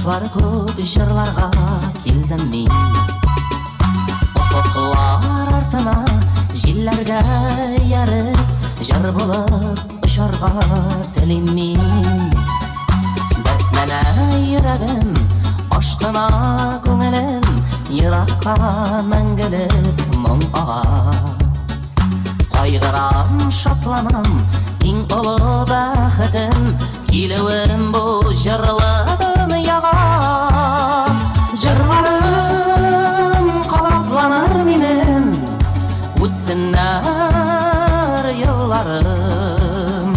Кушлар көк жырларга келдим мен. Ufuklar артына җилләргә ярып, жыр булып ұшарга телим мен. Дәртләнә йөрәгем, ашкына күңелем, еракка мәңгелек моң ага. Кайгырам, шатланам, иң олы бәхетем, килүем бу җырлы дөньяга. Җырларым кабатланыр минем, үтсеннәр елларым.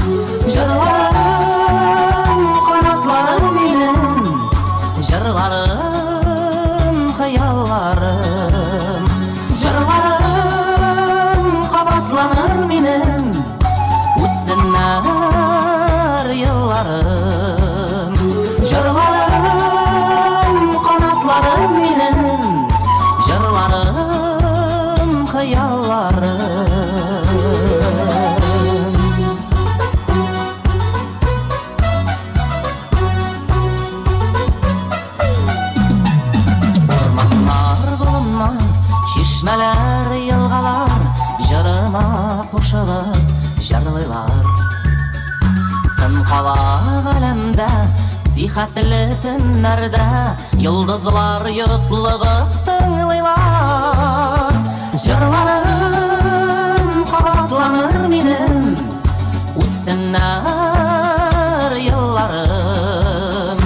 Җырларым канатларым минем, җырларым хыялларым. Җырларым кабатланыр минем, үтсеннәр елларым. Җырларым канатларым минем, җырларым хыялларым. Урманнар, болыннар, чишмәләр, елгалар, җырыма кушылып җырлыйлар. Тын кала галәмдә, сихәтле төннәрдә, йолдызлар йотлыгып тыңлыйлар. Җырларым кабатланыр минем, үтсеннәр елларым.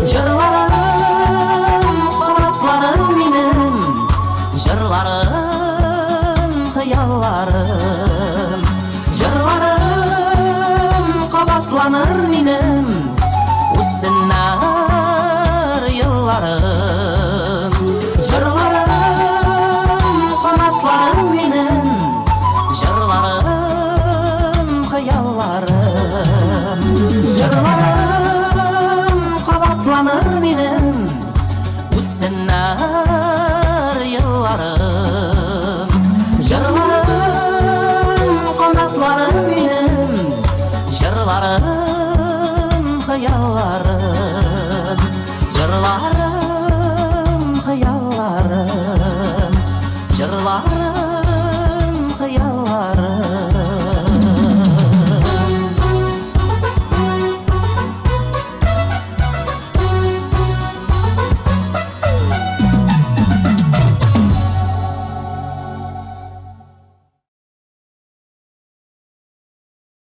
Җырларым кабатланыр минем, җырларым хыялларым.